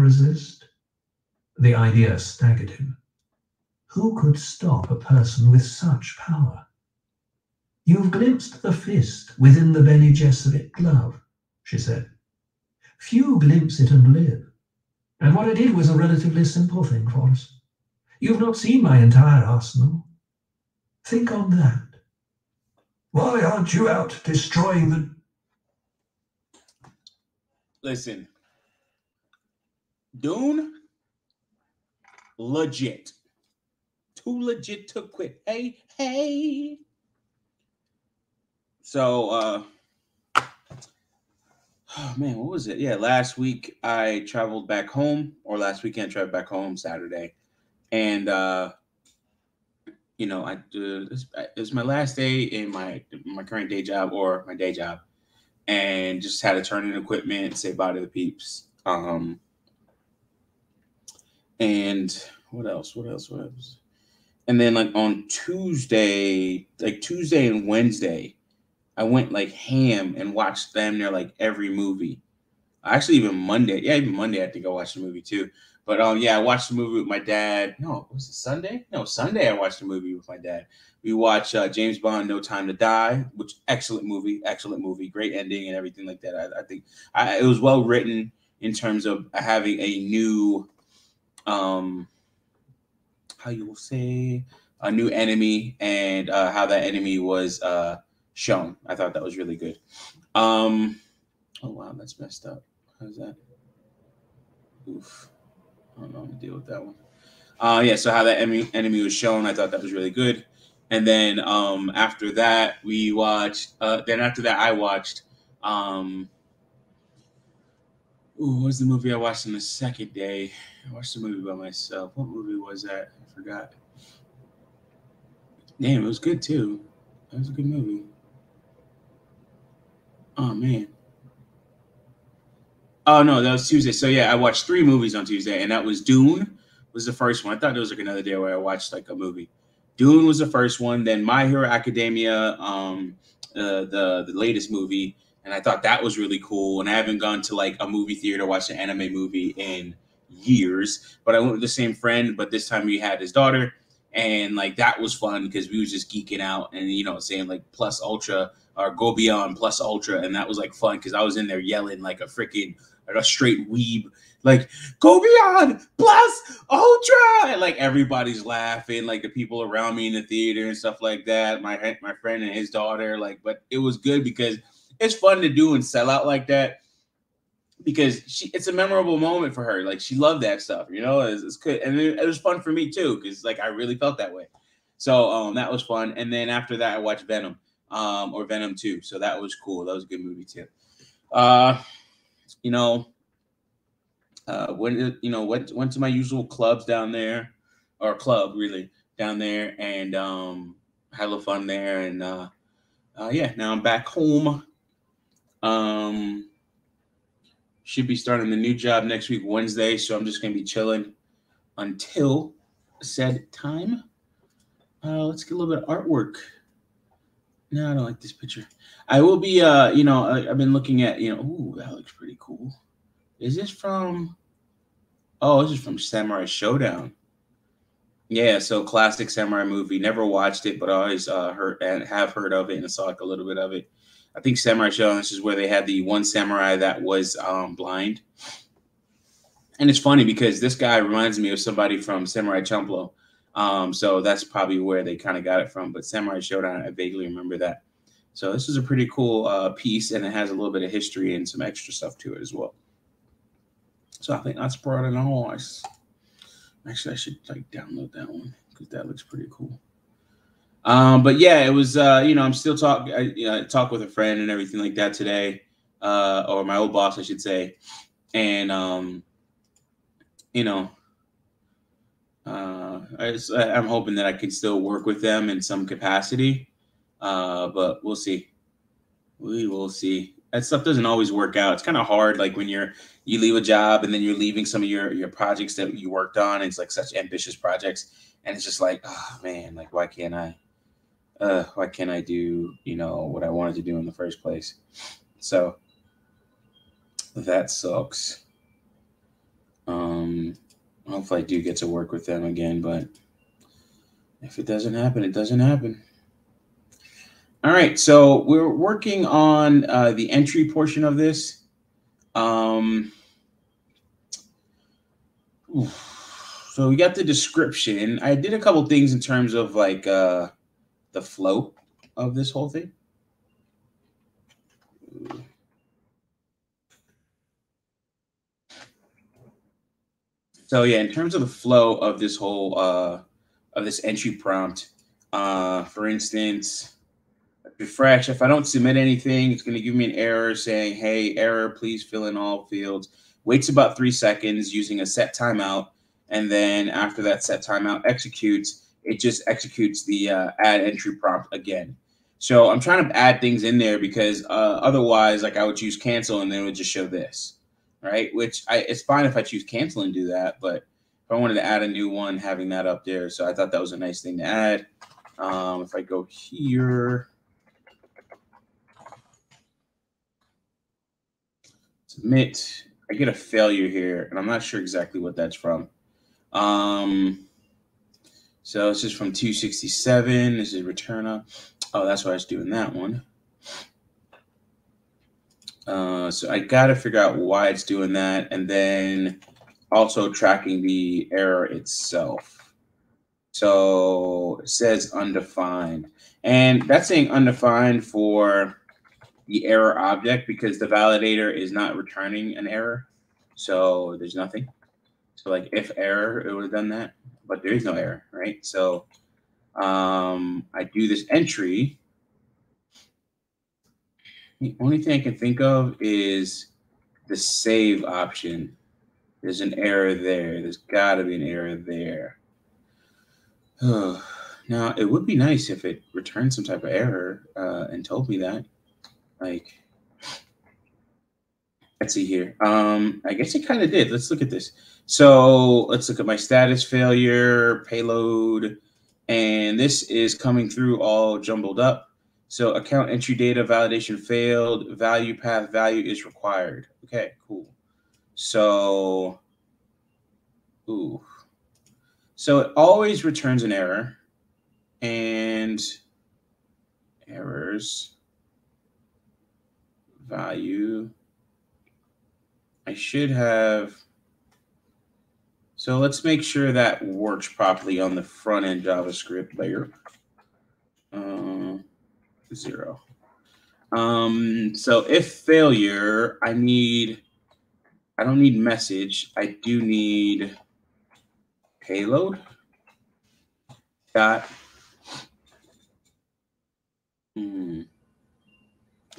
resist? The idea staggered him. Who could stop a person with such power? You've glimpsed the fist within the Bene Gesserit glove, she said. Few glimpse it and live. And what I did was a relatively simple thing for us. You've not seen my entire arsenal. Think on that. Why aren't you out destroying the... Listen. Dune, legit. Too legit to quit. Hey. So, oh man, what was it? Yeah, last week I traveled back home, or last weekend I traveled back home Saturday. And, it was my last day in my current day job or my day job. And just had to turn in equipment, say bye to the peeps. And what else? And then like on Tuesday and Wednesday, I went like ham and watched damn near like every movie. Actually, even Monday I think I watched the movie too. But I watched the movie with my dad. No, was it Sunday? No, Sunday I watched the movie with my dad. We watched James Bond, No Time to Die, which excellent movie, great ending and everything like that. I think it was well written in terms of having a new, how you will say, a new enemy and how that enemy was shown. I thought that was really good. Oh wow, that's messed up. How's that? Oof. I don't know how to deal with that one. So how that enemy was shown, I thought that was really good. And then after that, we watched. I watched. What was the movie I watched on the second day? I watched the movie by myself. What movie was that? I forgot. Damn, it was good too. That was a good movie. Oh man. Oh no, that was Tuesday. So yeah, I watched 3 movies on Tuesday, and that was Dune was the first one. I thought it was like another day where I watched like a movie. Dune was the first one, then My Hero Academia, the latest movie, and I thought that was really cool. And I haven't gone to like a movie theater to watch an anime movie in years, but I went with the same friend, but this time we had his daughter, and like that was fun because we was just geeking out and saying like plus ultra or go beyond plus ultra, and that was like fun because I was in there yelling like a straight weeb, like go beyond plus ultra, and like everybody's laughing, like the people around me in the theater and stuff like that, my friend and his daughter, like, but it was good because it's fun to do and sell out like that because it's a memorable moment for her. Like she loved that stuff, it's good. And it was fun for me too because like I really felt that way. So that was fun. And then after that I watched Venom or Venom 2. So that was cool. That was a good movie too. Went to my usual clubs down there, or club really down there, and had a little fun there. And now I'm back home. Should be starting the new job next week, Wednesday. So I'm just gonna be chilling until said time. Let's get a little bit of artwork. No, I don't like this picture. I will be, I've been looking at, ooh, that looks pretty cool. Is this from? Oh, this is from Samurai Showdown. Yeah, so classic samurai movie. Never watched it, but I always heard of it and saw like a little bit of it. I think Samurai Showdown, this is where they had the one samurai that was blind. And it's funny because this guy reminds me of somebody from Samurai Champloo. So that's probably where they kind of got it from. But Samurai Showdown, I vaguely remember that. So this is a pretty cool piece, and it has a little bit of history and some extra stuff to it as well. So I think that's pretty nice. Actually, I should like download that one because that looks pretty cool. But yeah, it was I'm still talk with a friend and everything like that today, or my old boss, I should say, and I'm hoping that I can still work with them in some capacity, but we'll see. We will see. That stuff doesn't always work out. It's kind of hard, like when you leave a job and then you're leaving some of your projects that you worked on. It's like such ambitious projects, and it's just like, oh man, like why can't I do what I wanted to do in the first place? So that sucks. Hopefully I do get to work with them again, but if it doesn't happen, it doesn't happen. All right, so we're working on the entry portion of this. So we got the description. I did a couple things in terms of like the flow of this whole thing. So yeah, in terms of the flow of this whole of this entry prompt, for instance, refresh. If I don't submit anything, it's going to give me an error saying, "Hey, error, please fill in all fields." Waits about 3 seconds using a set timeout, and then after that set timeout executes, it just executes the add entry prompt again. So I'm trying to add things in there because otherwise, like I would choose cancel and then it would just show this, right? Which it's fine if I choose cancel and do that, but if I wanted to add a new one, having that up there, so I thought that was a nice thing to add. If I go here. Submit. I get a failure here, and I'm not sure exactly what that's from. So this is from 267. This is return up. Oh, that's why I was doing that one. So I got to figure out why it's doing that, and then also tracking the error itself. So it says undefined, and that's saying undefined for the error object because the validator is not returning an error. So there's nothing. So like if error, it would have done that, but there is no error, right? So I do this entry. The only thing I can think of is the save option. There's an error there. There's got to be an error there. Now, it would be nice if it returned some type of error and told me that. Like, let's see here. I guess it kind of did. Let's look at this. So let's look at my status failure, payload, and this is coming through all jumbled up. So account entry data validation failed, value path value is required. Okay, cool. So, so it always returns an error, and errors value. I should have. So let's make sure that works properly on the front end JavaScript layer. 0. So if failure, I don't need message. I do need payload dot.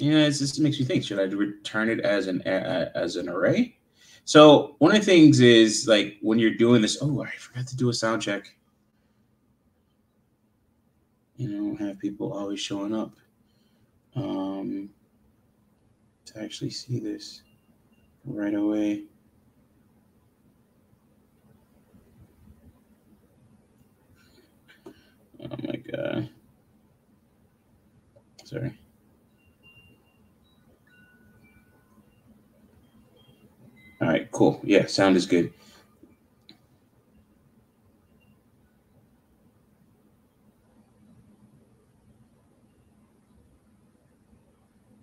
Yeah, it just makes me think. Should I return it as an array? So one of the things is like when you're doing this. Oh, I forgot to do a sound check. You know, have people always showing up. To actually see this right away. Oh my God. Sorry. All right, cool. Yeah, sound is good.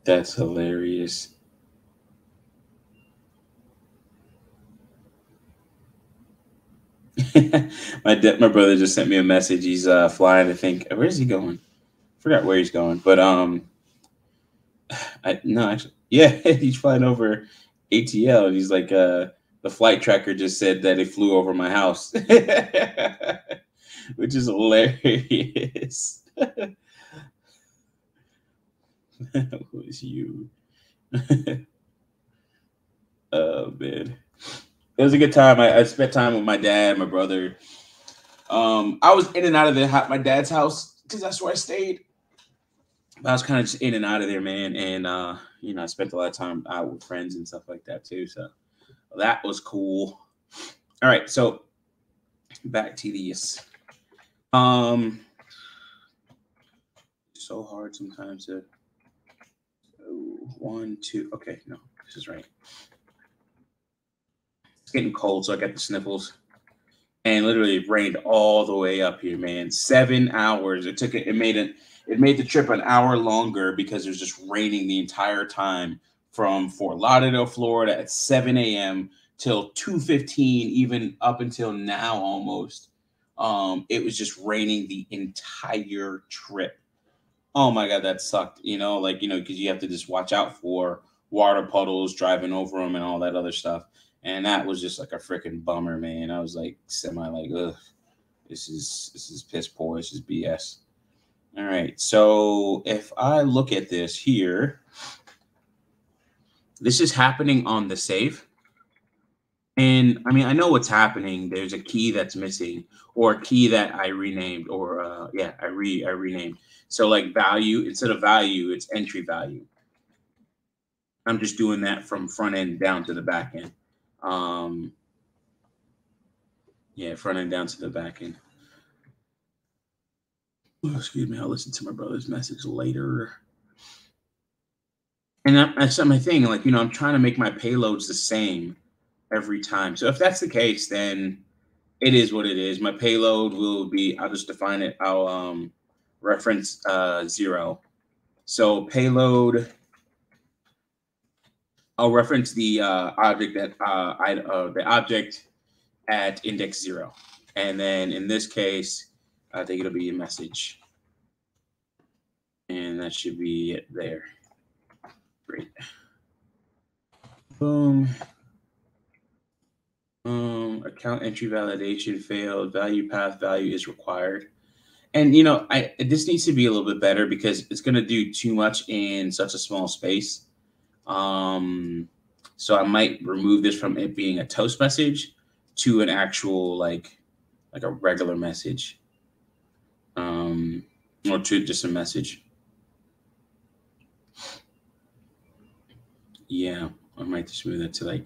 That's hilarious. My brother just sent me a message. He's flying. I think. Where is he going? I forgot where he's going. But actually, yeah, he's flying over ATL, and he's like, the flight tracker just said that it flew over my house, which is hilarious. Who is you? Oh man, it was a good time. I spent time with my dad, my brother. I was in and out of my dad's house because that's where I stayed. But I was kind of just in and out of there, man. And I spent a lot of time out with friends and stuff like that too. So that was cool. All right, so back to this. So hard sometimes to 1, 2. Okay, no, this is right. It's getting cold, so I got the sniffles. and literally it rained all the way up here, man. 7 hours. It made the trip an hour longer because it was just raining the entire time from Fort Lauderdale, Florida at 7 a.m. till 2:15, even up until now almost. It was just raining the entire trip. Oh my God, that sucked. Because you have to just watch out for water puddles driving over them and all that other stuff. And that was just like a freaking bummer, man. I was like ugh, this is piss poor. This is BS. All right. So if I look at this here, this is happening on the save. And I mean, I know what's happening. There's a key that's missing, or a key that I renamed, or I renamed. So like value, instead of value, it's entry value. I'm just doing that from front end down to the back end. Front end down to the back end. Oh, excuse me. I'll listen to my brother's message later. And that's my thing. Like, I'm trying to make my payloads the same every time. So if that's the case, then it is what it is. My payload will be, I'll just define it. I'll reference 0. So payload, I'll reference the object at index 0. And then in this case, I think it'll be a message. And that should be it there. Great. Boom. Account entry validation failed. Value path value is required. And this needs to be a little bit better because it's going to do too much in such a small space. So I might remove this from it being a toast message to an actual like a regular message, or to just a message. Yeah, I might just move that to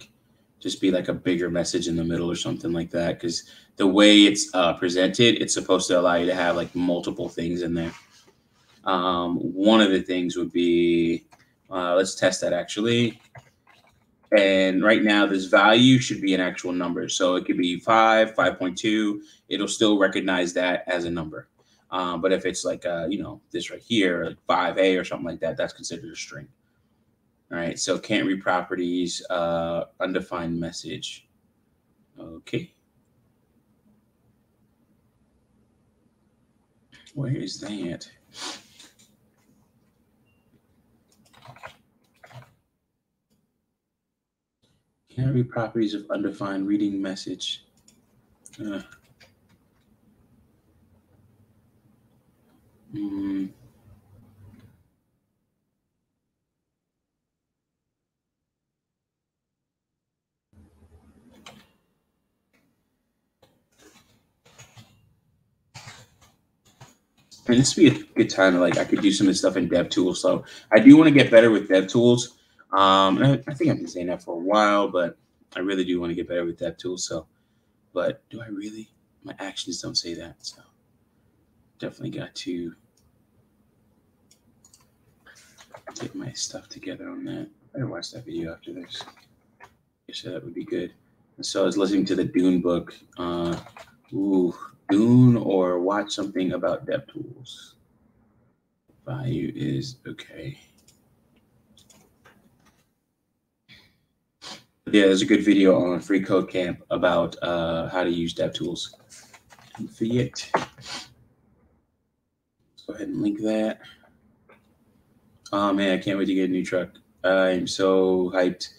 just be like a bigger message in the middle or something like that, because the way it's presented, it's supposed to allow you to have like multiple things in there. One of the things would be, let's test that actually. And right now this value should be an actual number. So it could be 5, 5.2. It'll still recognize that as a number. But if it's like, this right here, like 5A or something like that, that's considered a string. All right, so can't read properties, undefined message. Okay. Where is that? Can't read properties of undefined reading message. And this would be a good time to I could do some of this stuff in DevTools. So I do want to get better with DevTools. And I think I've been saying that for a while, but I really do want to get better with DevTools. So, but do I really? My actions don't say that. So definitely got to get my stuff together on that. I better watch that video after this. So that would be good. So I was listening to the Dune book. Dune or watch something about DevTools. Value is okay. Yeah, there's a good video on Free Code Camp about how to use DevTools. Fiat. Let's go ahead and link that. Oh man, I can't wait to get a new truck. I'm so hyped.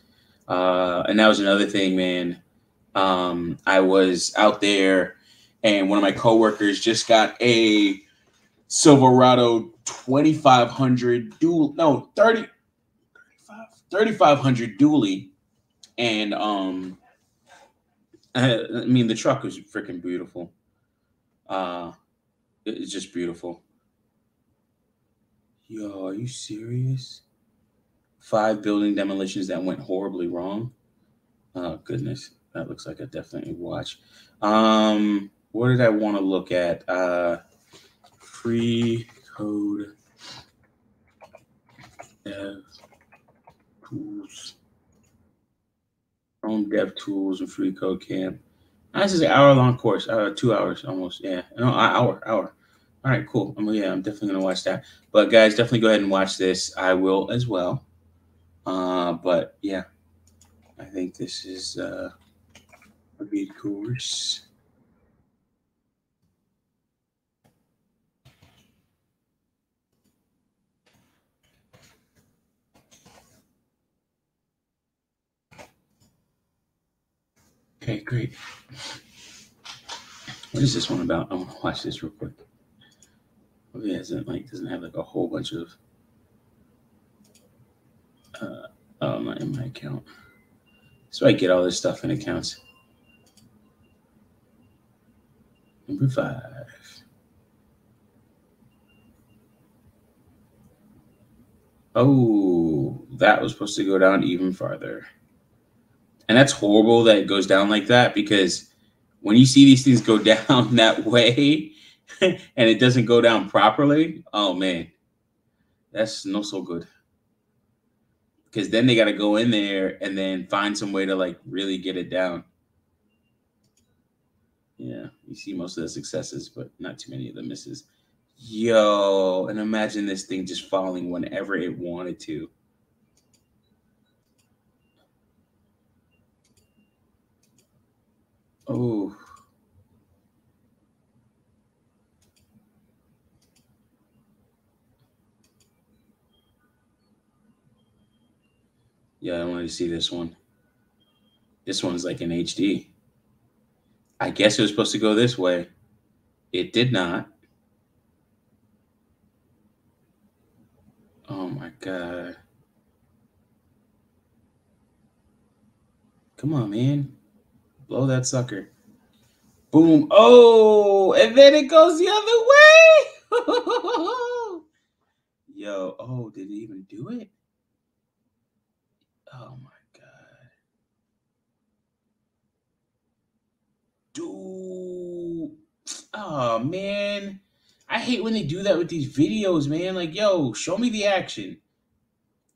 And that was another thing, man. I was out there and one of my coworkers just got a Silverado 2500 3500 dually. And I mean, the truck was freaking beautiful. It's just beautiful. Yo, are you serious? 5 building demolitions that went horribly wrong. Oh goodness, that looks like a definitely watch. What did I want to look at? Free code dev tools. Dev tools and Free Code Camp. This is an hour-long course. 2 hours almost. Yeah. No, hour. All right, cool. I'm definitely gonna watch that. But guys, definitely go ahead and watch this. I will as well. But yeah, I think this is a good course. Okay, great. What is this one about? I want to watch this real quick. Maybe it doesn't have like a whole bunch of not in my account. So I get all this stuff in accounts. Number 5. Oh, that was supposed to go down even farther. And that's horrible that it goes down like that, because when you see these things go down that way and it doesn't go down properly, oh man, that's not so good. Because then they got to go in there and then find some way to like really get it down. Yeah, you see most of the successes, but not too many of the misses. Yo, and imagine this thing just falling whenever it wanted to. Oh. Yeah, I wanted to see this one. This one's like in HD. I guess it was supposed to go this way. It did not. Oh my God. Come on, man. Blow that sucker. Boom. Oh, and then it goes the other way. Yo, oh, did it even do it? Oh my God. Dude. Oh man. I hate when they do that with these videos, man. Like, yo, show me the action.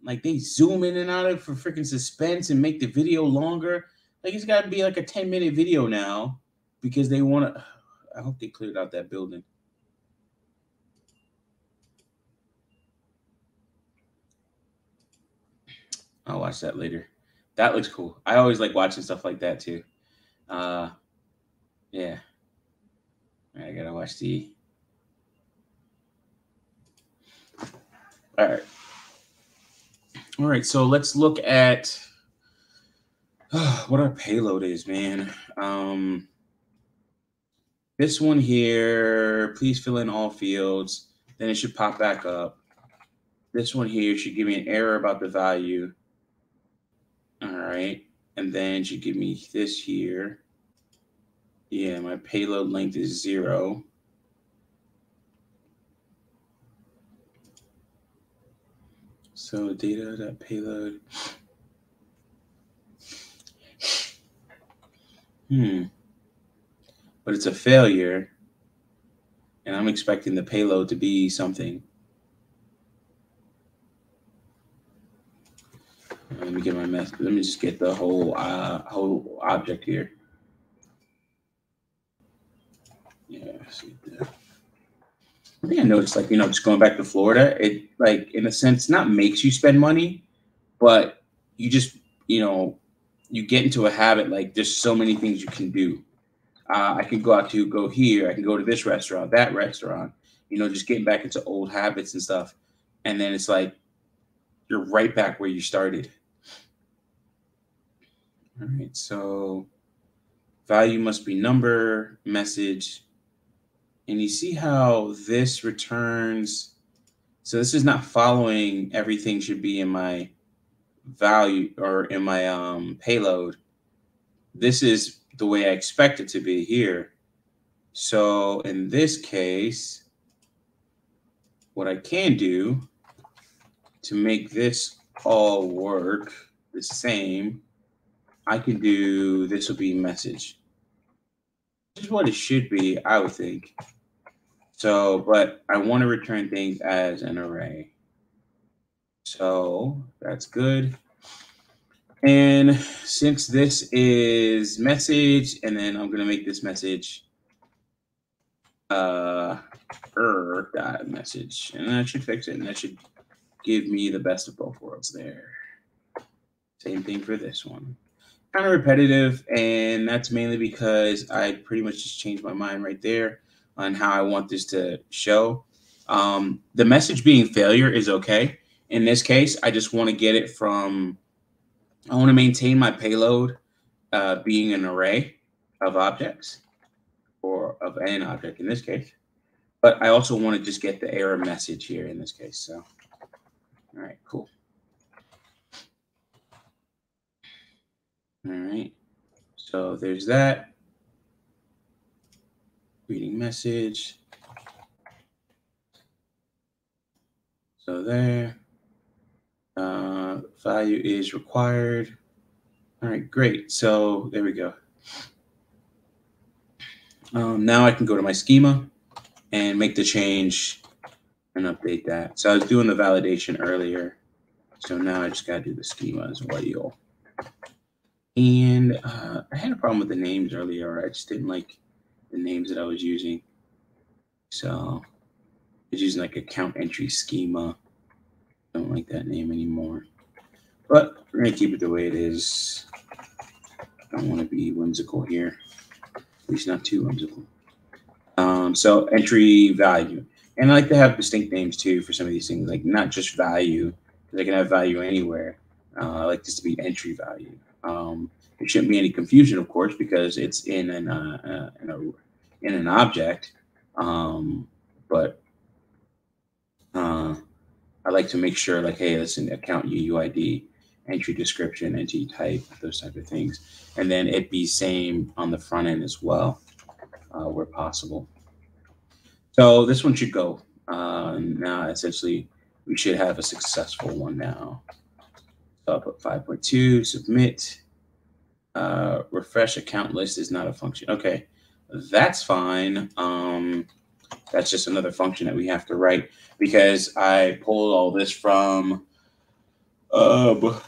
Like they zoom in and out of it for freaking suspense and make the video longer. Like it's gotta be like a 10-minute video now because they wanna I hope they cleared out that building. I'll watch that later. That looks cool. I always like watching stuff like that too. Yeah. I gotta watch the. All right. All right. So let's look at what our payload is, man. This one here. Please fill in all fields. Then it should pop back up. This one here should give me an error about the value. All right. And then it should give me this here. Yeah, my payload length is 0. So data.payload. But it's a failure. And I'm expecting the payload to be something. Let me get my mess. Let me just get the whole object here. Yeah, see that. I think I noticed, like, just going back to Florida, it, like, in a sense, not makes you spend money, but you just, you get into a habit. Like, there's so many things you can do. I can go here. I can go to this restaurant, that restaurant. Just getting back into old habits and stuff, and then it's like you're right back where you started. All right, so value must be number, message. And you see how this returns. So this is not following everything should be in my value or in my payload. This is the way I expect it to be here. So in this case, what I can do to make this all work the same, I can do, this will be message. This is what it should be, I would think. So, but I want to return things as an array. So that's good. And since this is message, and then I'm gonna make this message dot message, and that should fix it, and that should give me the best of both worlds there. Same thing for this one. Kind of repetitive, and that's mainly because I pretty much just changed my mind right there on how I want this to show. The message being failure is okay. In this case, I just want to get it from, I want to maintain my payload being an array of objects, or of an object in this case. But I also want to just get the error message here in this case. So, all right, cool. All right, so there's that. Reading message. So there. Value is required. All right, great. So there we go. Now I can go to my schema and make the change and update that. So I was doing the validation earlier. So now I just got to do the schema as well. And I had a problem with the names earlier. I just didn't like the names that I was using. So I was using like account entry schema. Don't like that name anymore. But we're going to keep it the way it is. I don't want to be whimsical here. At least not too whimsical. So entry value. And I like to have distinct names too for some of these things, like not just value, because I can have value anywhere. I like this to be entry value. There shouldn't be any confusion, of course, because it's in an object. But I like to make sure, like, hey, that's an account UUID, entry description, entity type, those type of things, and then it be same on the front end as well, where possible. So this one should go. Now, essentially, we should have a successful one now. So I'll put 5.2, submit. Refresh account list is not a function. Okay, that's fine. That's just another function that we have to write, because I pulled all this from the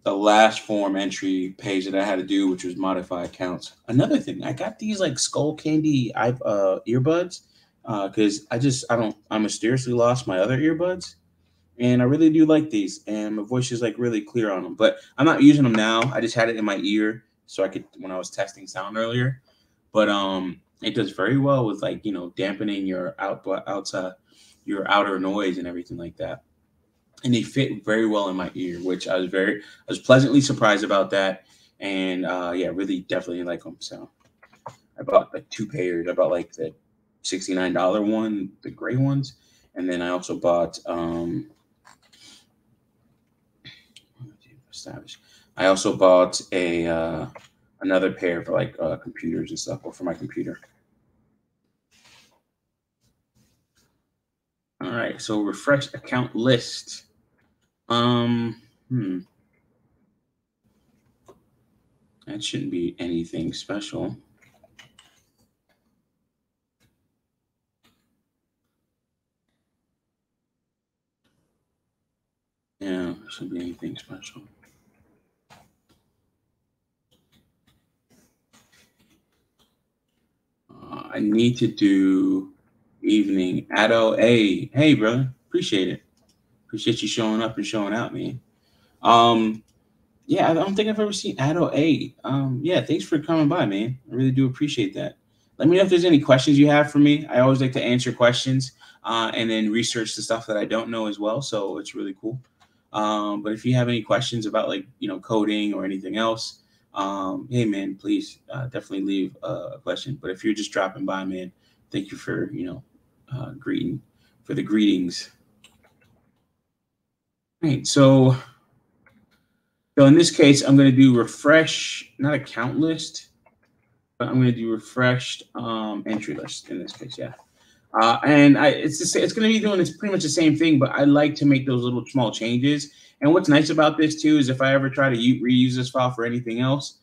last form entry page that I had to do, which was modify accounts. Another thing, I got these like skull candy earbuds because I mysteriously lost my other earbuds, and I really do like these, and my voice is like really clear on them. But I'm not using them now. I just had it in my ear so I could, when I was testing sound earlier. But it does very well with, like, you know, dampening your your outer noise and everything like that. And they fit very well in my ear, which I was pleasantly surprised about that. And yeah, really definitely like them. So I bought like 2 pairs. I bought like the $69 one, the gray ones, and then I also bought I also bought a another pair for like computers and stuff, or for my computer. All right, so refresh account list. That shouldn't be anything special. Yeah, shouldn't be anything special. I need to do evening. Addo, hey, brother, appreciate it. Appreciate you showing up and showing out, man. Yeah, I don't think I've ever seen Addo A. Yeah, thanks for coming by, man. I really do appreciate that. Let me know if there's any questions you have for me. I always like to answer questions and then research the stuff that I don't know as well. So it's really cool. But if you have any questions about, like, you know, coding or anything else, hey, man, please definitely leave a question. But if you're just dropping by, man, thank you for, you know, the greetings. All right, so in this case, I'm going to do refresh, not account list, but I'm going to do refreshed entry list in this case, yeah. And it's going to be doing pretty much the same thing, but I like to make those little small changes. And what's nice about this too is if I ever try to reuse this file for anything else,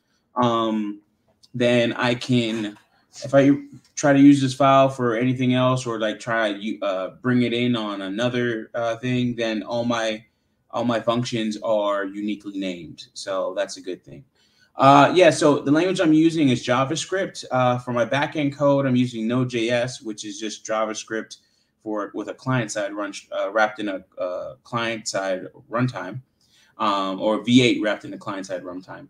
then I can, if I try to use this file for anything else, or like try bring it in on another thing, then all my all my functions are uniquely named. So that's a good thing. Yeah, so the language I'm using is JavaScript. For my backend code, I'm using Node.js, which is just JavaScript with a client-side run wrapped in a client-side runtime, or V8 wrapped in a client-side runtime.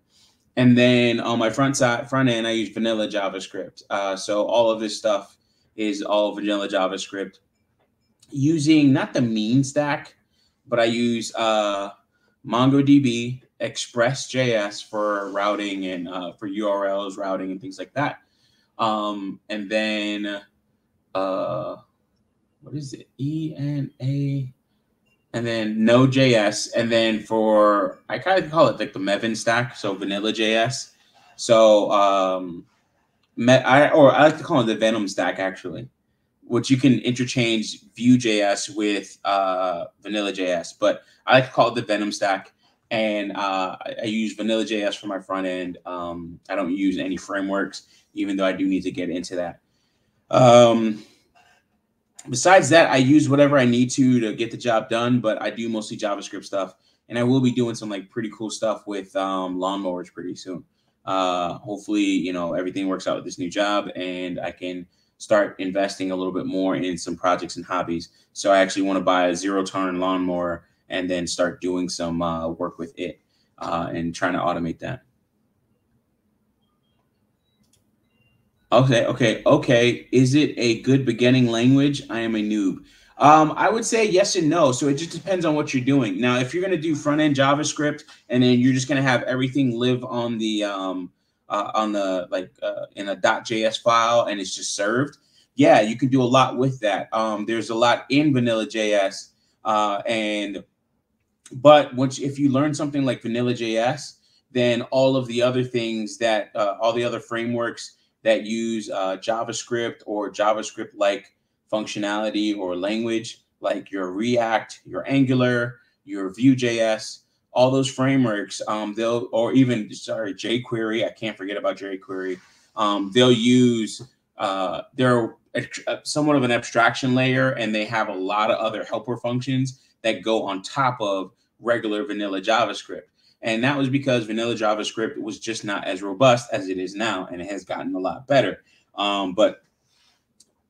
And then on my front end, I use vanilla JavaScript. So all of this stuff is all vanilla JavaScript, using not the mean stack, but I use MongoDB, Express.js for routing and for URLs, routing and things like that. And then what is it? ENA, and then Node.js, and then for, I kind of call it like the Maven stack, so vanilla.js. So I like to call it the Venom stack, actually, which you can interchange Vue.js with vanilla.js, but I like to call it the Venom stack. And I use vanilla.js for my front end. I don't use any frameworks, even though I do need to get into that. Besides that, I use whatever I need to get the job done, but I do mostly JavaScript stuff. And I will be doing some like pretty cool stuff with lawnmowers pretty soon. Hopefully, you know, everything works out with this new job and I can start investing a little bit more in some projects and hobbies. So I actually want to buy a 0-turn lawnmower and then start doing some work with it and trying to automate that. Okay. Is it a good beginning language? I am a noob. I would say yes and no. So it just depends on what you're doing. Now, if you're going to do front end JavaScript and then you're just going to have everything live on the in a .js file and it's just served, yeah, you can do a lot with that. There's a lot in vanilla.js, but if you learn something like vanilla.js, then all of the other things that all the other frameworks that use JavaScript or JavaScript-like functionality or language, like your React, your Angular, your Vue.js, all those frameworks, jQuery, I can't forget about jQuery. They'll use, they're somewhat of an abstraction layer, and they have a lot of other helper functions that go on top of regular vanilla JavaScript. And that was because vanilla JavaScript was just not as robust as it is now, and it has gotten a lot better. But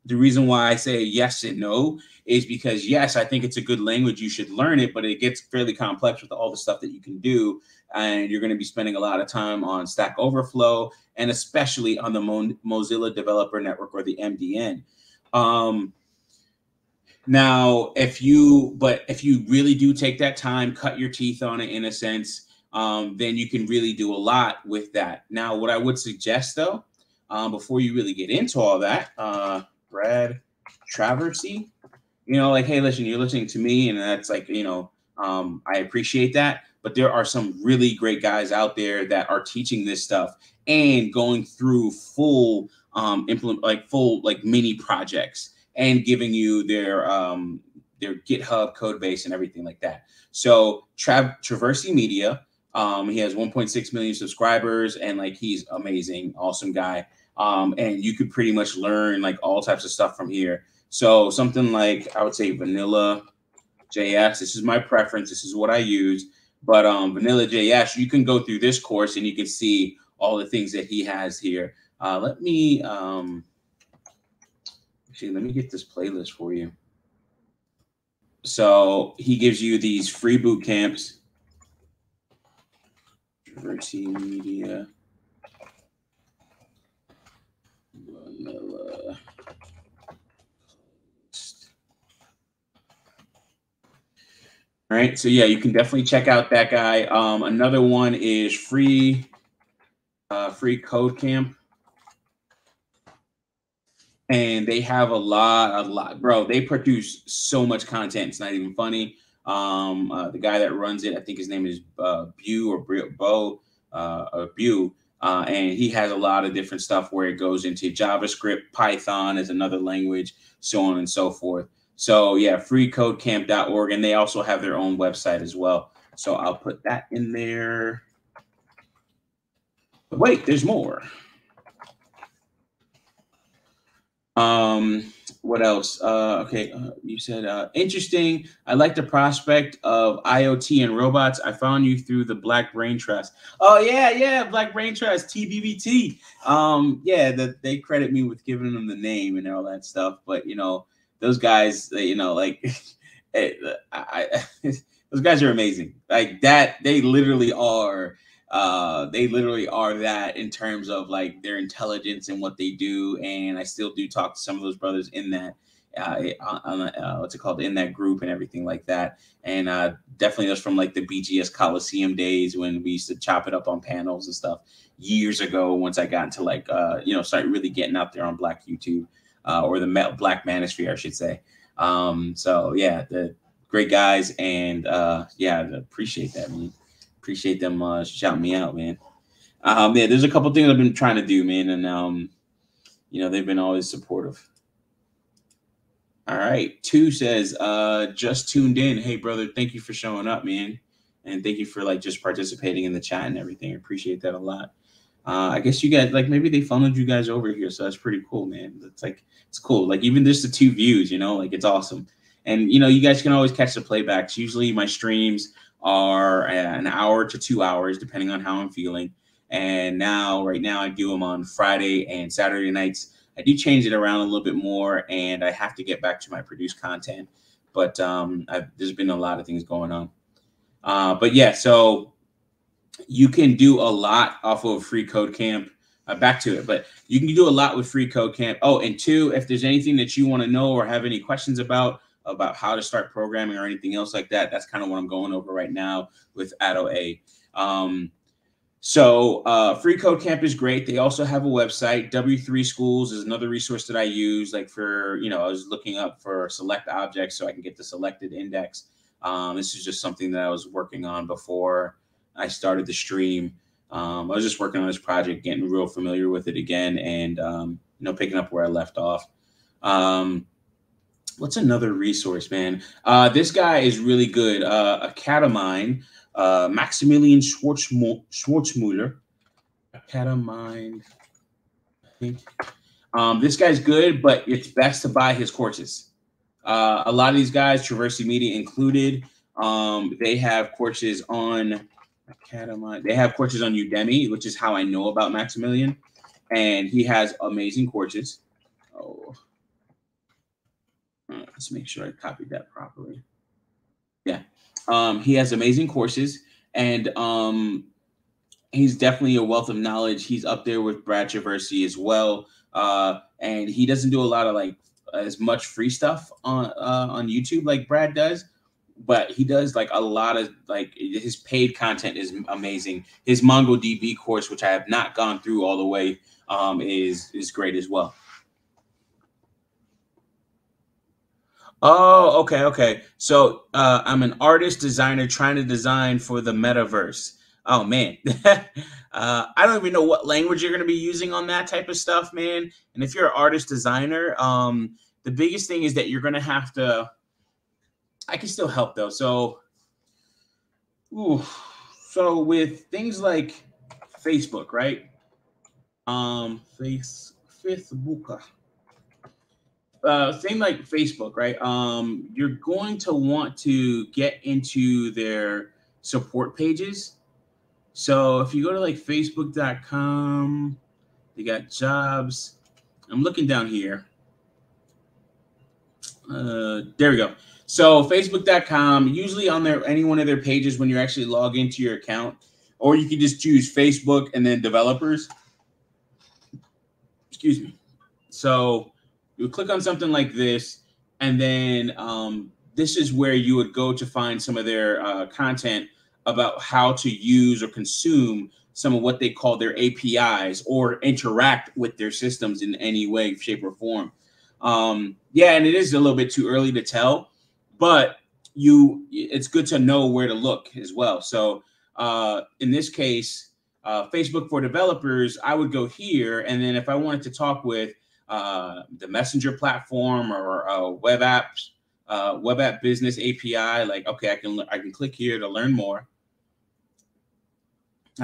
the reason why I say yes and no is because, yes, I think it's a good language. You should learn it, but it gets fairly complex with all the stuff that you can do. And you're going to be spending a lot of time on Stack Overflow and especially on the Mozilla Developer Network, or the MDN. Now, if you really do take that time, cut your teeth on it in a sense, then you can really do a lot with that. Now, what I would suggest, though, before you really get into all that, Brad Traversy, like, hey, listen, you're listening to me, and that's like, I appreciate that. But there are some really great guys out there that are teaching this stuff and going through full mini projects and giving you their GitHub code base and everything like that. So Traversy Media, he has 1.6 million subscribers, and like, he's amazing, awesome guy. And you could pretty much learn like all types of stuff from here. So something like, I would say vanilla.js. This is my preference. This is what I use. But vanilla.js, you can go through this course and you can see all the things that he has here. Let me get this playlist for you. So he gives you these free boot camps. Traversy Media. Vanilla. All right, so yeah, you can definitely check out that guy. Another one is free code camp, and they have a lot, bro. They produce so much content. It's not even funny. The guy that runs it, I think his name is Bew, and he has a lot of different stuff where it goes into JavaScript, Python is another language, so on and so forth. So yeah, freecodecamp.org, and they also have their own website as well. So I'll put that in there. But wait, there's more. What else? Okay, you said interesting. I like the prospect of IoT and robots. I found you through the Black Brain Trust. Oh yeah, Black Brain Trust, TBBT. Yeah, that they credit me with giving them the name and all that stuff. But those guys, like, those guys are amazing. Like that, they literally are. They literally are that in terms of like their intelligence and what they do. And I still do talk to some of those brothers in that what's it called, in that group and everything like that. And definitely that's from like the BGS Coliseum days when we used to chop it up on panels and stuff years ago. Once I got into like start really getting out there on Black YouTube or the Black Manosphere, I should say. So yeah, the great guys, and yeah, I appreciate that, man. Appreciate them shouting me out, man. Yeah, there's a couple things I've been trying to do, man, and they've been always supportive. All right, 2 says just tuned in. Hey brother, thank you for showing up, man, and thank you for like just participating in the chat and everything. I appreciate that a lot. I guess you guys, like, maybe they funneled you guys over here, so that's pretty cool, man. It's cool. Like, even just the 2 views, like, it's awesome. And you guys can always catch the playbacks. Usually my streams are an hour to 2 hours, depending on how I'm feeling. And right now I do them on Friday and Saturday nights. I do change it around a little bit more, and I have to get back to my produced content. But there's been a lot of things going on. But yeah, so you can do a lot off of Free Code Camp. Back to it, but you can do a lot with Free Code Camp. Oh, and 2, if there's anything that you want to know or have any questions about how to start programming or anything else like that, that's kind of what I'm going over right now with ADO-A. So Free Code Camp is great. They also have a website. W3 Schools is another resource that I use, like for, I was looking up for select objects so I can get the selected index. This is just something that I was working on before I started the stream. I was just working on this project, getting real familiar with it again, and picking up where I left off. What's another resource, man? This guy is really good. A cat of mine, Maximilian Schwarzmuller. A cat of mine, I think. This guy's good, but it's best to buy his courses. A lot of these guys, Traversy Media included, they have courses on They have courses on Udemy, which is how I know about Maximilian, and he has amazing courses. Oh, let's make sure I copied that properly. Yeah, he has amazing courses, and he's definitely a wealth of knowledge. He's up there with Brad Traversy as well, and he doesn't do a lot of like as much free stuff on YouTube like Brad does. But he does like a lot of like his paid content is amazing. His MongoDB course, which I have not gone through all the way, is great as well. Oh, okay. So I'm an artist designer trying to design for the metaverse. Oh man, I don't even know what language you're going to be using on that type of stuff, man. And if you're an artist designer, the biggest thing is that you're going to have to. I can still help though. So, so with things like Facebook, right? Facebook. Thing like Facebook, right? You're going to want to get into their support pages. So if you go to like Facebook.com, they got jobs. I'm looking down here. There we go. So Facebook.com, usually on any one of their pages when you actually log into your account, or you can just choose Facebook and then developers. Excuse me. So you click on something like this, and then this is where you would go to find some of their content about how to use or consume some of what they call their APIs or interact with their systems in any way, shape, or form. Yeah, and it is a little bit too early to tell, but it's good to know where to look as well. So in this case, Facebook for developers, I would go here, and then if I wanted to talk with the Messenger platform or web app business API, like, okay, I can click here to learn more.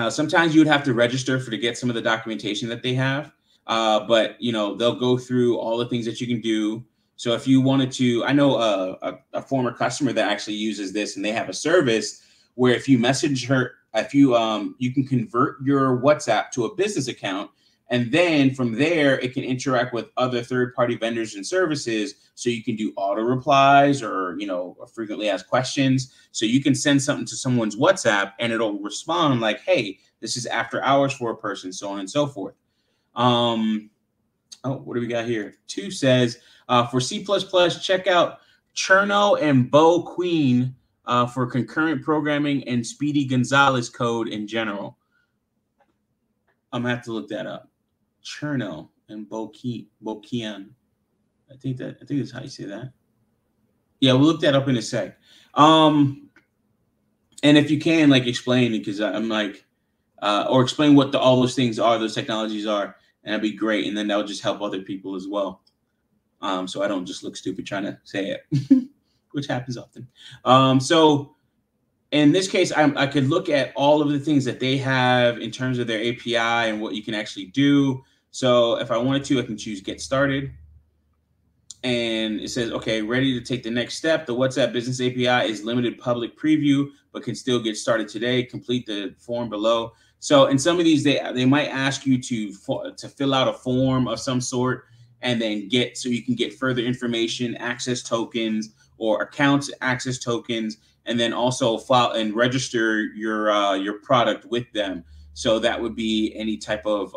Sometimes you would have to register to get some of the documentation that they have, but they'll go through all the things that you can do. So if you wanted to, I know a former customer that actually uses this, and they have a service where if you message her, if you you can convert your WhatsApp to a business account, and then from there it can interact with other third-party vendors and services. So you can do auto replies, or frequently asked questions. So you can send something to someone's WhatsApp and it'll respond like, "Hey, this is after hours for a person," so on and so forth. Oh, what do we got here? 2 says, for C++, check out Cherno and Bo Queen for concurrent programming and Speedy Gonzalez code in general. I'm gonna have to look that up. Cherno and Bokian. I think that's how you say that. Yeah, we'll look that up in a sec. And if you can, like, explain it, because I'm like, or explain what all those things are, those technologies are, and that'd be great. And then that'll just help other people as well. So I don't just look stupid trying to say it, which happens often. So in this case, I could look at all of the things that they have in terms of their API and what you can actually do. So if I wanted to, I can choose Get Started. And it says, okay, ready to take the next step. The WhatsApp Business API is limited public preview, but can still get started today. Complete the form below. So in some of these, they might ask you to fill out a form of some sort, and then so you can get further information, access tokens or accounts access tokens, and then also file and register your product with them. So that would be any type of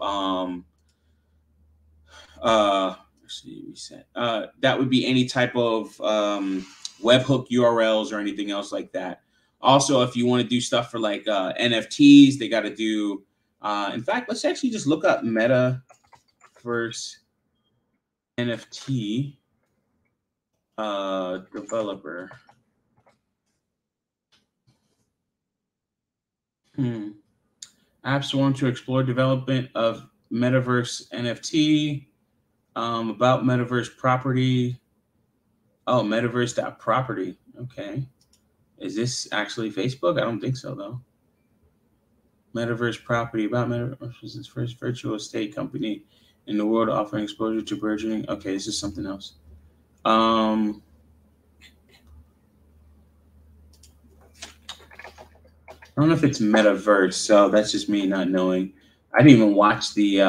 reset. That would be any type of webhook URLs or anything else like that. Also, if you want to do stuff for like NFTs, they got to do. In fact, let's actually just look up Metaverse NFT developer. Apps want to explore development of Metaverse NFT. About Metaverse property. Oh, Metaverse.property. Okay. Is this actually Facebook? I don't think so, though. Metaverse property. About Metaverse was its first virtual estate company in the world, offering exposure to burgeoning. Okay, this is something else. I don't know if it's Metaverse, so that's just me not knowing. I didn't even watch the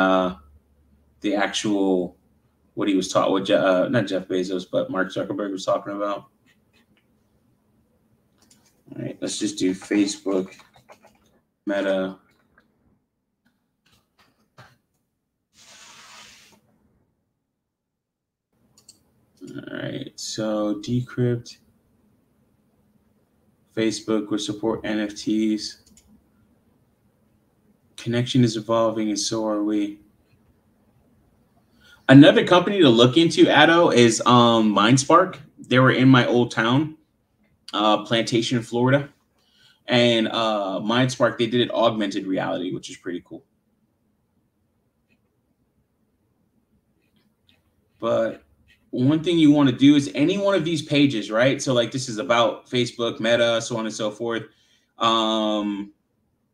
actual what he was taught, what not Jeff Bezos, but Mark Zuckerberg was talking about. All right, let's just do Facebook Meta. All right, so Decrypt. Facebook would support NFTs. Connection is evolving, and so are we. Another company to look into, Addo, is MindSpark. They were in my old town, Plantation, Florida. And MindSpark, they did it augmented reality, which is pretty cool. But one thing you want to do is any one of these pages, right? So like this is about Facebook, Meta, so on and so forth.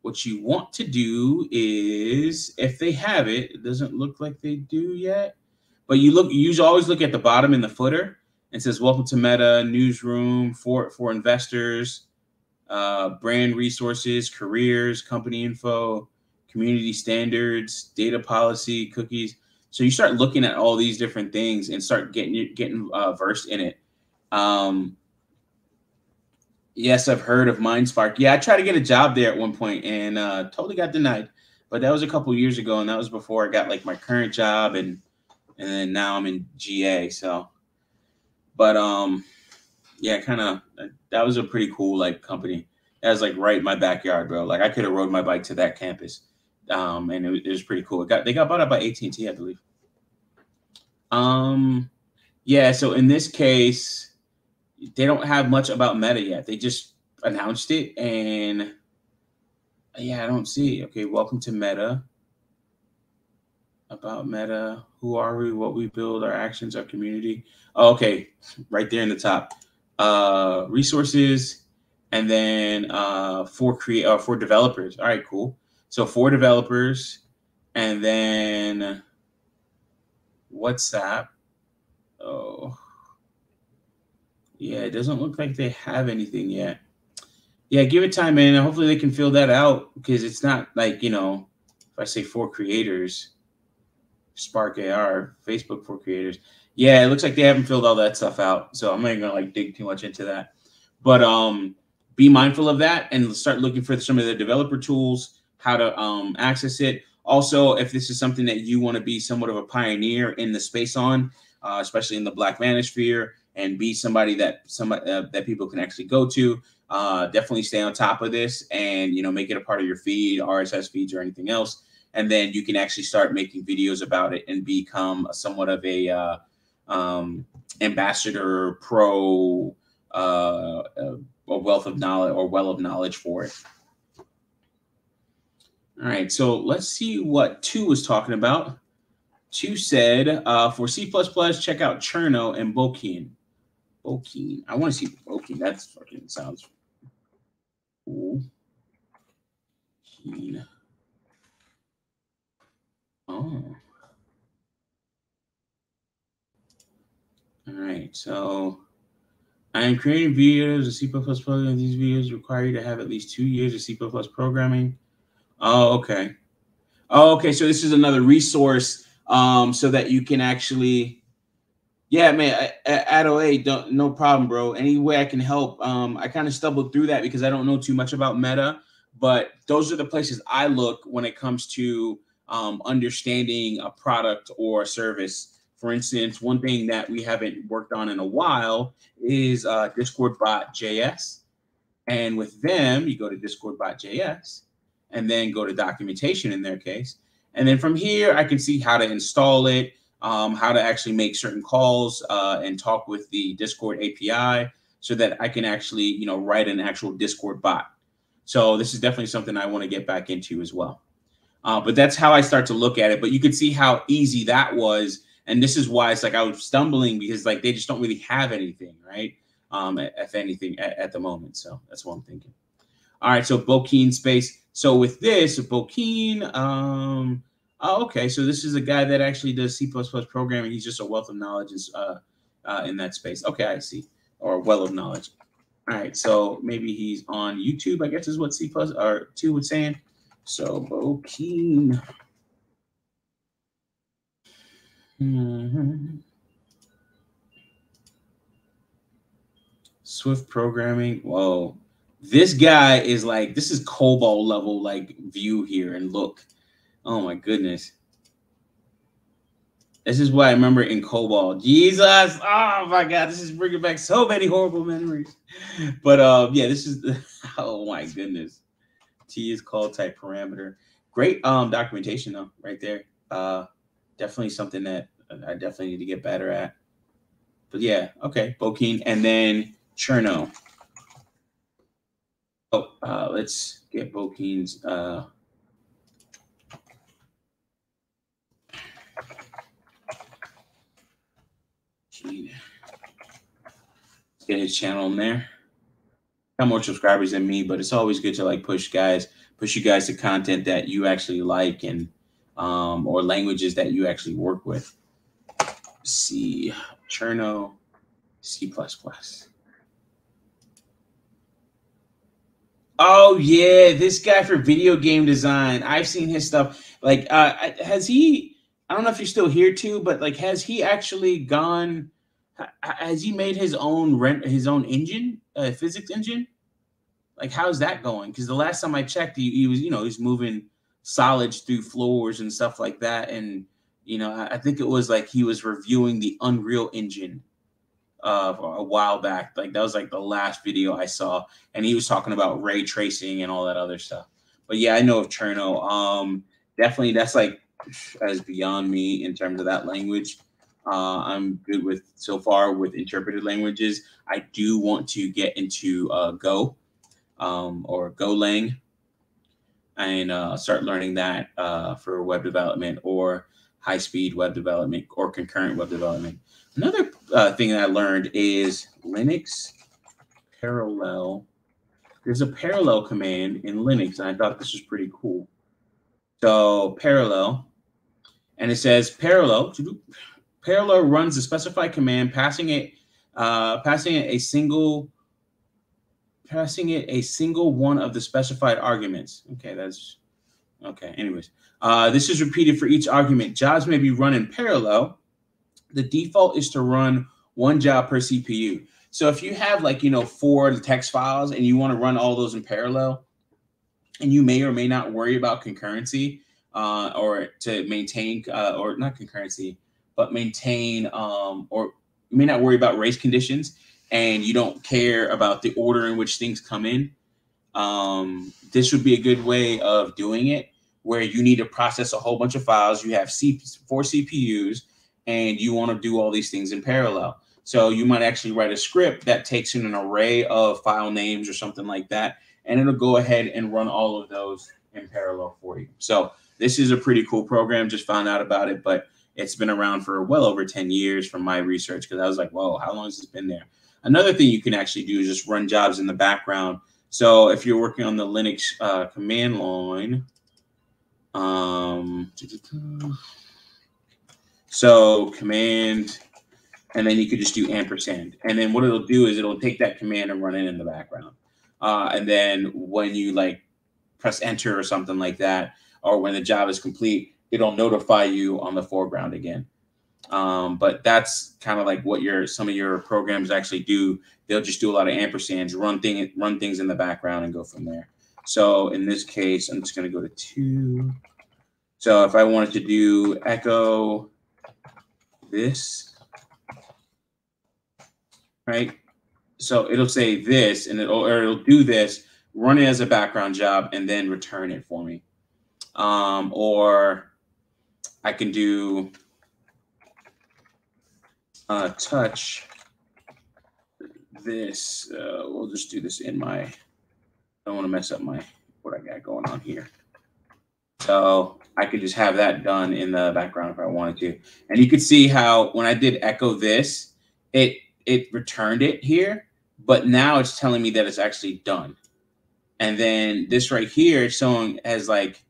What you want to do is, if they have it, it doesn't look like they do yet, but you always look at the bottom in the footer. It says, welcome to Meta, newsroom for investors, brand resources, careers, company info, community standards, data policy, cookies. So you start looking at all these different things and start getting versed in it. Yes, I've heard of MindSpark. Yeah, I tried to get a job there at one point and totally got denied. But that was a couple years ago, and that was before I got like my current job, and then now I'm in GA. So, but yeah, kind of that was a pretty cool like company. That was like right in my backyard, bro. Like I could have rode my bike to that campus, and it was pretty cool. They got bought out by AT&T, I believe. Yeah. So in this case, they don't have much about Meta yet. They just announced it, and yeah, I don't see. Okay, welcome to Meta. About Meta, who are we, what we build, our actions, our community. Oh, okay, right there in the top. Resources, and then for developers. All right, cool. So for developers, and then WhatsApp. Oh, Yeah, it doesn't look like they have anything yet. Yeah, give it time, man. Hopefully they can fill that out, because it's not like, you know, if I say for creators, Spark AR, Facebook for creators. Yeah, it looks like they haven't filled all that stuff out. So I'm not even gonna like dig too much into that. But be mindful of that and start looking for some of the developer tools, how to access it. Also, if this is something that you want to be somewhat of a pioneer in the space on, especially in the Black Manosphere, and be somebody that that people can actually go to, definitely stay on top of this, and make it a part of your feed, RSS feeds, or anything else. And then you can actually start making videos about it and become somewhat of a ambassador, pro, a wealth of knowledge, or well of knowledge for it. All right, so let's see what 2 was talking about. 2 said, for C++, check out Cherno and Bokeen. Bokeen. I want to see Bokeen. That's fucking sounds cool. Bokeen. Oh. All right, so I am creating videos of C++ programming. These videos require you to have at least 2 years of C++ programming. Oh, okay. Oh, okay. So this is another resource, so that you can actually, yeah, man. Ado, no problem, bro. Any way I can help. I kind of stumbled through that because I don't know too much about Meta, but those are the places I look when it comes to understanding a product or a service. For instance, one thing that we haven't worked on in a while is Discord.js. And with them, you go to Discord.js and then go to documentation in their case. And then from here, I can see how to install it, how to actually make certain calls and talk with the Discord API, so that I can actually, write an actual Discord bot. So this is definitely something I want to get back into as well. But that's how I start to look at it. But you could see how easy that was. And this is why it's like I was stumbling, because like they just don't really have anything, right? If anything at the moment. So that's what I'm thinking. All right, so Bokeen space. So with this, Bokeen, oh, okay. So this is a guy that actually does C++ programming. He's just a wealth of knowledge in that space. Okay, I see. Or well of knowledge. All right, so maybe he's on YouTube, I guess is what C+ or 2 was saying. So Bokeen. Swift programming. Whoa. This guy is like, this is COBOL level like view here, and look. Oh my goodness. This is what I remember in COBOL. Jesus. Oh my God. This is bringing back so many horrible memories. But yeah, this is, oh my goodness. T is call type parameter. Great documentation though, right there. Definitely something that I definitely need to get better at. But yeah, okay. Bokeen, and then Cherno. Oh, let's get Bokeen's get his channel in there. Got more subscribers than me, but it's always good to like push you guys to content that you actually like, and or languages that you actually work with. C, Cherno, C++. Oh yeah, this guy for video game design. I've seen his stuff. Like, has he? I don't know if you're still here too, but like, has he actually gone? Has he made his own engine, physics engine? Like, how's that going? Because the last time I checked, he was, he's moving solids through floors and stuff like that. And I think it was like he was reviewing the Unreal Engine a while back. Like that was like the last video I saw, and he was talking about ray tracing and all that other stuff. But yeah, I know of Cherno. Definitely, that's like as beyond me in terms of that language. I'm good with so far with interpreted languages. I do want to get into Go or Golang and start learning that for web development or high-speed web development or concurrent web development. Another thing that I learned is Linux parallel. There's a parallel command in Linux, and I thought this was pretty cool. So parallel, and it says parallel runs the specified command, passing it Passing it a single one of the specified arguments. Okay, that's okay. Anyways, this is repeated for each argument. Jobs may be run in parallel. The default is to run one job per CPU. So if you have like, 4 text files and you want to run all those in parallel, and you may or may not worry about concurrency or to maintain or not concurrency, but maintain or you may not worry about race conditions, and you don't care about the order in which things come in. This would be a good way of doing it, where you need to process a whole bunch of files. You have 4 CPUs, and you want to do all these things in parallel. So you might actually write a script that takes in an array of file names or something like that, and it'll go ahead and run all of those in parallel for you. So this is a pretty cool program. Just found out about it, but it's been around for well over 10 years from my research, because I was like, whoa, how long has this been there? Another thing you can actually do is just run jobs in the background. So if you're working on the Linux command line, so command, and then you could just do ampersand. And then what it'll do is it'll take that command and run it in the background. And then when you like press enter or something like that, or when the job is complete, it'll notify you on the foreground again. But that's kind of like what some of your programs actually do. They'll just do a lot of ampersands, run things in the background and go from there. So in this case, I'm just going to go to 2. So if I wanted to do echo this, right? So it'll say this, and it'll do this, run it as a background job, and then return it for me. Or I can do touch this. We'll just do this in my, I don't want to mess up what I got going on here. So I could just have that done in the background if I wanted to. And you could see how when I did echo this, it returned it here, but now it's telling me that it's actually done. And then this right here is showing as like,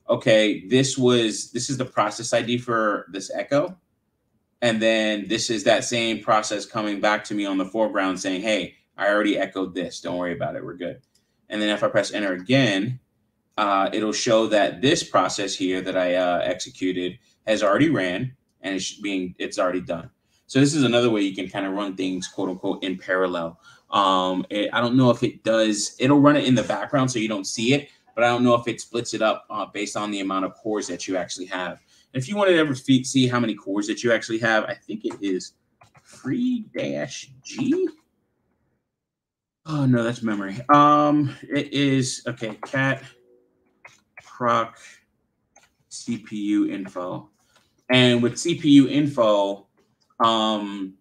okay, this is the process ID for this echo. And then this is that same process coming back to me on the foreground saying, hey, I already echoed this. Don't worry about it. We're good. And then if I press enter again, it'll show that this process here that I executed has already ran, and it's already done. So this is another way you can kind of run things, quote unquote, in parallel. I don't know if it does. It'll run it in the background so you don't see it, but I don't know if it splits it up based on the amount of cores that you actually have. If you want to ever see how many cores that you actually have, I think it is free-G. Oh no, that's memory. It is okay. Cat proc CPU info, and with CPU info, one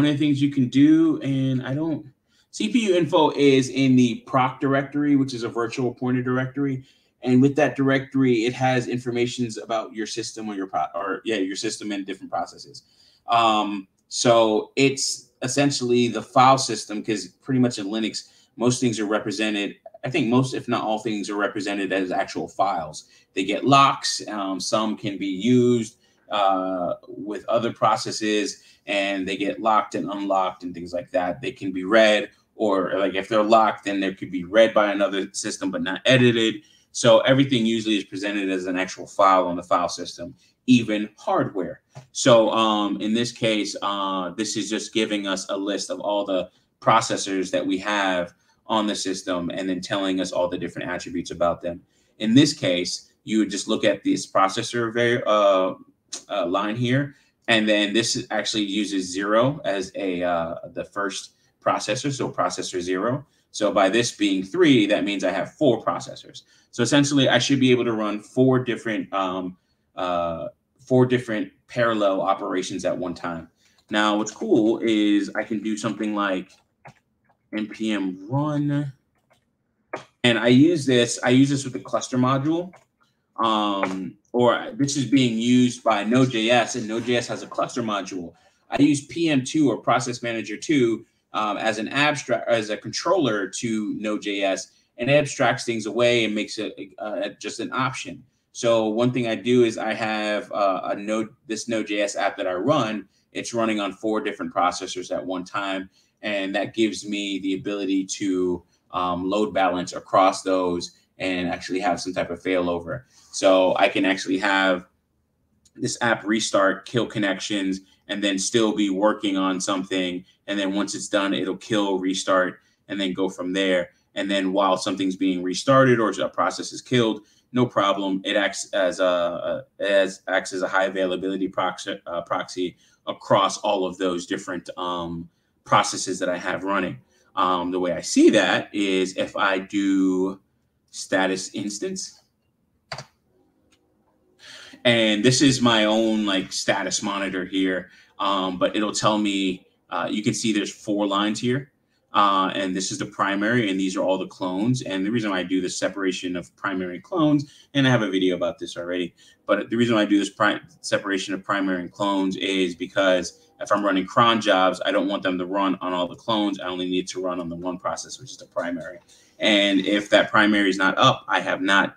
of the things you can do, and CPU info is in the proc directory, which is a virtual pointer directory. And with that directory, it has informations about your system or your system and different processes. So it's essentially the file system, because pretty much in Linux, most things are represented. I think most, if not all things, are represented as actual files. They get locks. Some can be used with other processes, and they get locked and unlocked and things like that. They can be read, or like if they're locked, then they could be read by another system but not edited. So everything usually is presented as an actual file on the file system, even hardware. So in this case, this is just giving us a list of all the processors that we have on the system, and then telling us all the different attributes about them. In this case, you would just look at this processor line here, and then this actually uses 0 as the first processor, so processor 0. So by this being 3, that means I have 4 processors. So essentially, I should be able to run 4 different parallel operations at one time. Now, what's cool is I can do something like npm run, and I use this with the cluster module, or this is being used by Node.js, and Node.js has a cluster module. I use PM2 or Process Manager 2 as a controller to Node.js, and it abstracts things away and makes it just an option. So one thing I do is I have this Node.js app that I run, it's running on 4 different processors at one time. And that gives me the ability to load balance across those and actually have some type of failover. So I can actually have this app restart, kill connections, and then still be working on something. And then once it's done, it'll kill, restart, and then go from there. And then while something's being restarted or a process is killed, no problem. It acts as a high availability proxy across all of those different processes that I have running. The way I see that is if I do status instance, and this is my own like status monitor here, but it'll tell me, you can see there's 4 lines here, and this is the primary, and these are all the clones. And the reason why I do this separation of primary and clones, and I have a video about this already, but the reason why I do this separation of primary and clones is because if I'm running cron jobs, I don't want them to run on all the clones. I only need to run on the one process, which is the primary. And if that primary is not up, I have not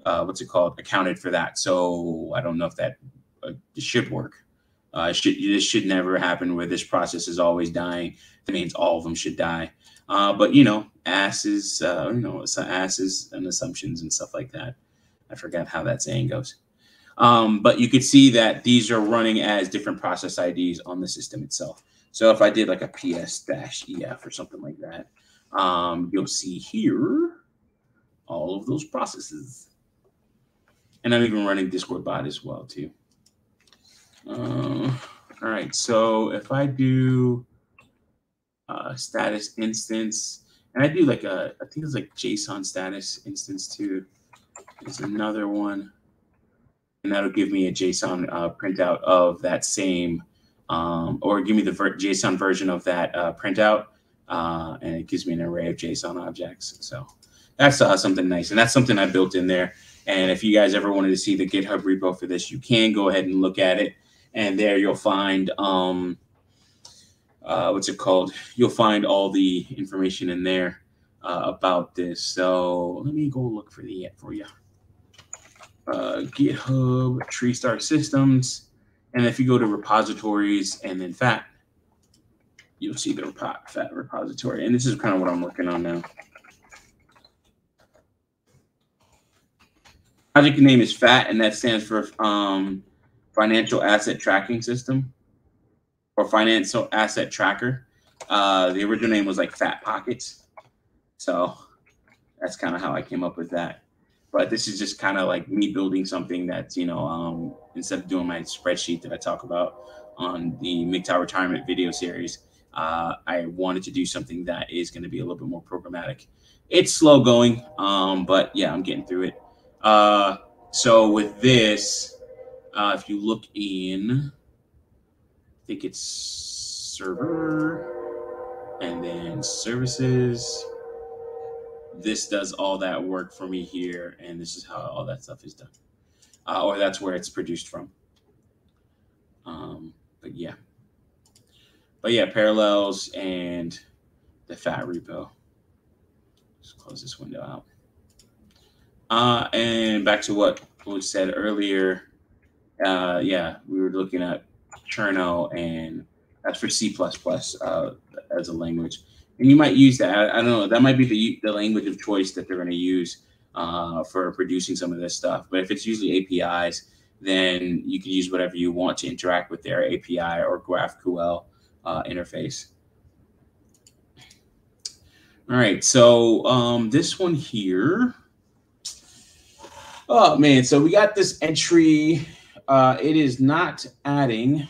accounted for that. So I don't know if that should work. This should never happen where this process is always dying. That means all of them should die. But asses, asses and assumptions and stuff like that. I forgot how that saying goes. But you could see that these are running as different process IDs on the system itself. So if I did like a PS-EF or something like that, you'll see here all of those processes. And I'm even running Discord bot as well too. All right, so if I do status instance, and I do like I think it's like JSON status instance too. There's another one, and that'll give me a JSON printout of that same, or give me the JSON version of that printout, and it gives me an array of JSON objects. So that's something nice, and that's something I built in there. And if you guys ever wanted to see the GitHub repo for this, you can go ahead and look at it. And there you'll find, You'll find all the information in there about this. So let me go look for you. GitHub, treestarsystems. And if you go to repositories and then FAT, you'll see the FAT repository. And this is kind of what I'm working on now. Project name is FAT, and that stands for Financial Asset Tracking System, or Financial Asset Tracker. The original name was like Fat Pockets, so that's kind of how I came up with that. But this is just kind of like me building something that's, instead of doing my spreadsheet that I talk about on the MGTOW retirement video series, I wanted to do something that is going to be a little bit more programmatic. It's slow going, but yeah, I'm getting through it. So with this, if you look in, I think it's server and then services, this does all that work for me here. And this is how all that stuff is done, or that's where it's produced from. But yeah, parallels and the FAT repo. Just close this window out. And back to what we said earlier, we were looking at Cherno, and that's for C++ as a language. And you might use that. I don't know. That might be the language of choice that they're going to use for producing some of this stuff. But if it's usually APIs, then you can use whatever you want to interact with their API or GraphQL interface. All right. So this one here. Oh, man. So we got this entry. It is not adding.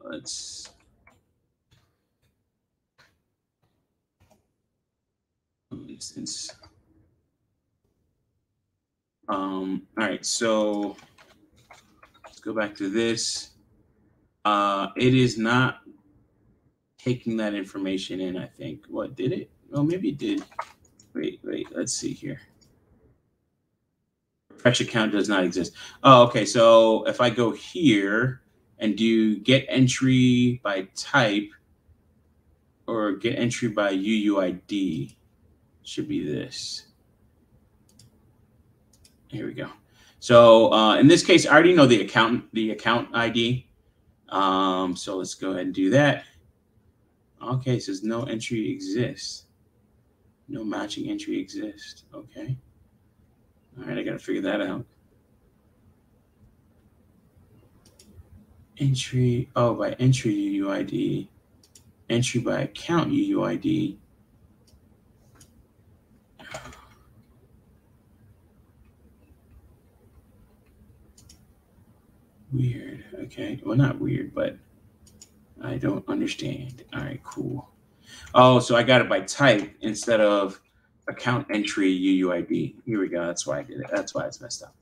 Let's. Instance. All right. So let's go back to this. It is not taking that information in, I think. What, did it? Oh, maybe it did. Wait, let's see here. Refresh account does not exist. Oh, okay. So if I go here and do get entry by type or get entry by UUID, should be this. Here we go. So in this case, I already know the account ID. So let's go ahead and do that. Okay, it says no entry exists. No matching entry exists. Okay. All right, I got to figure that out. Entry, oh, by entry UUID. Entry by account UUID. Weird. Okay. Well, not weird, but I don't understand. All right, cool. Oh, so I got it by type instead of account entry UUID. Here we go. That's why I did it. That's why it's messed up.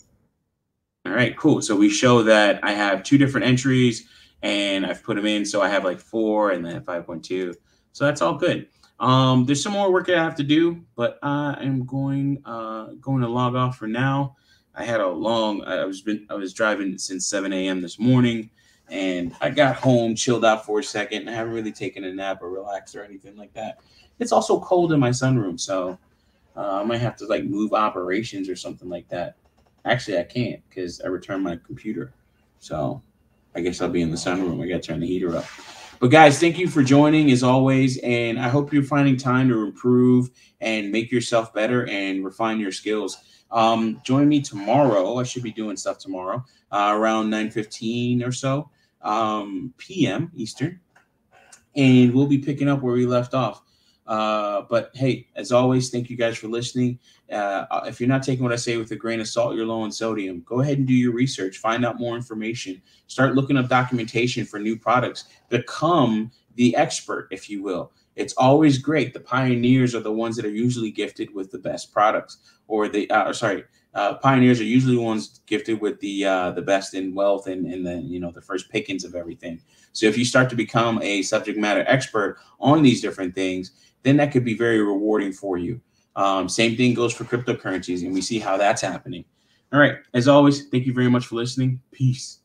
All right, cool. So we show that I have 2 different entries and I've put them in. So I have like 4 and then 5.2. So that's all good. There's some more work that I have to do, but I am going to log off for now. I had a long, I was driving since 7 a.m. this morning, and I got home, chilled out for a second. I haven't really taken a nap or relaxed or anything like that. It's also cold in my sunroom, so I might have to like move operations or something like that. Actually, I can't because I returned my computer. So I guess I'll be in the sunroom. I got to turn the heater up. But guys, thank you for joining as always. And I hope you're finding time to improve and make yourself better and refine your skills. Join me tomorrow. I should be doing stuff tomorrow around 9:15 or so p.m. Eastern. And we'll be picking up where we left off. But hey, as always, thank you guys for listening. If you're not taking what I say with a grain of salt, you're low in sodium. Go ahead and do your research. Find out more information. Start looking up documentation for new products. Become the expert, if you will. It's always great. The pioneers are the ones that are usually gifted with the best products, or pioneers are usually the ones gifted with the best in wealth and then the first pickings of everything. So if you start to become a subject matter expert on these different things, then that could be very rewarding for you. Same thing goes for cryptocurrencies, and we see how that's happening. All right. As always, thank you very much for listening. Peace.